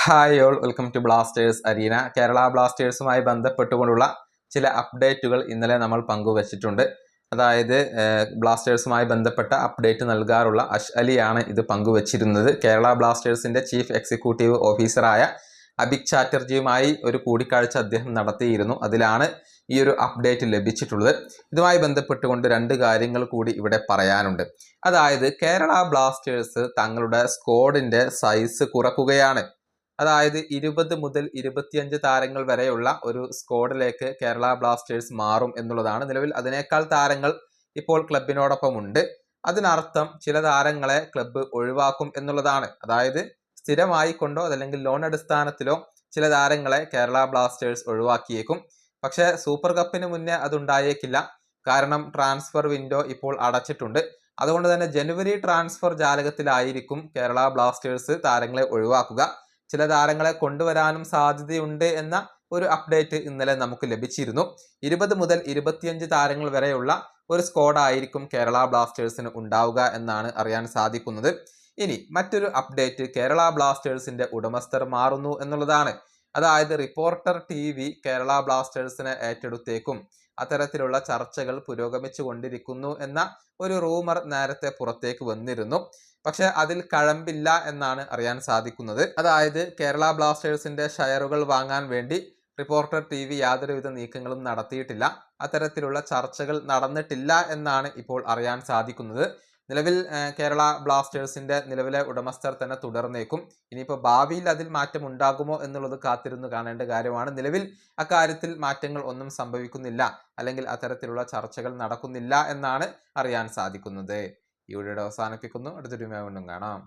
Hi all, welcome to Blasters arena. Kerala ബ്ലാസ്റ്റേഴ്സുമായി ബന്ധപ്പെട്ടുകൊണ്ടുള്ള ചില അപ്ഡേറ്റുകൾ ഇന്നലെ നമ്മൾ പങ്കുവച്ചിട്ടുണ്ട്. അതായത് ബ്ലാസ്റ്റേഴ്സുമായി ബന്ധപ്പെട്ട അപ്ഡേറ്റ് നൽകാറുള്ള അലിയാണ് ഇത് പങ്കുവച്ചിരുന്നത്. കേരള ബ്ലാസ്റ്റേഴ്സിന്റെ ചീഫ് എക്സിക്യൂട്ടീവ് ഓഫീസറായ അഭിക് ചാറ്റർജിയുമായി ഒരു കൂടിക്കാഴ്ച അദ്ദേഹം നടത്തിയിരുന്നു. അതിലാണ് ഈ ഒരു അപ്ഡേറ്റ് ലഭിച്ചിട്ടുള്ളത്. ഇതുമായി ബന്ധപ്പെട്ടുകൊണ്ട് രണ്ട് കാര്യങ്ങൾ കൂടി ഇവിടെ പറയാനുണ്ട്. അതായത് കേരള ബ്ലാസ്റ്റേഴ്സ് തങ്ങളുടെ സ്ക്വാഡിന്റെ സൈസ് കുറക്കുകയാണ്. അതായത് 20 മുതൽ 25 താരങ്ങൾ വരെയുള്ള ഒരു സ്ക്വാഡിലേക്ക് കേരള ബ്ലാസ്റ്റേഴ്സ് മാറും എന്നുള്ളതാണ്. നിലവിൽ അതിനേക്കാൾ താരങ്ങൾ ഇപ്പോൾ ക്ലബിനോടൊപ്പം ഉണ്ട്. അതിനർത്ഥം ചില താരങ്ങളെ ക്ലബ്ബ് ഒഴിവാക്കും എന്നുള്ളതാണ്. അതായത് സ്ഥിരമായി കൊണ്ടോ അതല്ലെങ്കിൽ ലോൺ അടിസ്ഥാനത്തിലോ ചില താരങ്ങളെ കേരള ബ്ലാസ്റ്റേഴ്സ് ഒഴിവാക്കിയേക്കും. പക്ഷെ സൂപ്പർ കപ്പിന് മുന്നേ അതുണ്ടായേക്കില്ല. കാരണം ട്രാൻസ്ഫർ വിൻഡോ ഇപ്പോൾ അടച്ചിട്ടുണ്ട്. അതുകൊണ്ട് തന്നെ ജനുവരി ട്രാൻസ്ഫർ ജാലകത്തിലായിരിക്കും കേരള ബ്ലാസ്റ്റേഴ്സ് താരങ്ങളെ ഒഴിവാക്കുക. ചില താരങ്ങളെ കൊണ്ടുവരാനും സാധ്യതയുണ്ട് എന്ന ഒരു അപ്ഡേറ്റ് ഇന്നലെ നമുക്ക് ലഭിച്ചിരുന്നു. 20 മുതൽ 25 താരങ്ങൾ വരെയുള്ള ഒരു സ്ക്വാഡ് ആയിരിക്കും കേരള ബ്ലാസ്റ്റേഴ്സിന് ഉണ്ടാവുക എന്നാണ് അറിയാൻ സാധിക്കുന്നത്. ഇനി മറ്റൊരു അപ്ഡേറ്റ് കേരള ബ്ലാസ്റ്റേഴ്സിന്റെ ഉടമസ്ഥർ മാറുന്നു എന്നുള്ളതാണ്. അതായത് റിപ്പോർട്ടർ TV കേരള ബ്ലാസ്റ്റേഴ്സിനെ ഏറ്റെടുത്തേക്കും. അത്തരത്തിലുള്ള ചർച്ചകൾ പുരോഗമിച്ചു കൊണ്ടിരിക്കുന്നു എന്ന ഒരു റൂമർ നേരത്തെ പുറത്തേക്ക് വന്നിരുന്നു. പക്ഷെ അതിൽ കഴമ്പില്ല എന്നാണ് അറിയാൻ സാധിക്കുന്നത്. അതായത് കേരള ബ്ലാസ്റ്റേഴ്സിന്റെ ഷെയറുകൾ വാങ്ങാൻ വേണ്ടി റിപ്പോർട്ടർ TV യാതൊരുവിധ നീക്കങ്ങളും നടത്തിയിട്ടില്ല. അത്തരത്തിലുള്ള ചർച്ചകൾ നടന്നിട്ടില്ല എന്നാണ് ഇപ്പോൾ അറിയാൻ സാധിക്കുന്നത്. നിലവിൽ കേരള ബ്ലാസ്റ്റേഴ്സിന്റെ നിലവിലെ ഉടമസ്ഥർ തന്നെ തുടർന്നേക്കും. ഇനിയിപ്പോൾ ഭാവിയിൽ അതിൽ മാറ്റം ഉണ്ടാകുമോ എന്നുള്ളത് കാത്തിരുന്ന് കാണേണ്ട കാര്യമാണ്. നിലവിൽ അക്കാര്യത്തിൽ മാറ്റങ്ങൾ ഒന്നും സംഭവിക്കുന്നില്ല, അല്ലെങ്കിൽ അത്തരത്തിലുള്ള ചർച്ചകൾ നടക്കുന്നില്ല എന്നാണ് അറിയാൻ സാധിക്കുന്നത്. ഈ വീഡിയോ അവസാനിപ്പിക്കുന്നു. അടുത്തൊരു വീണ്ടും കാണാം.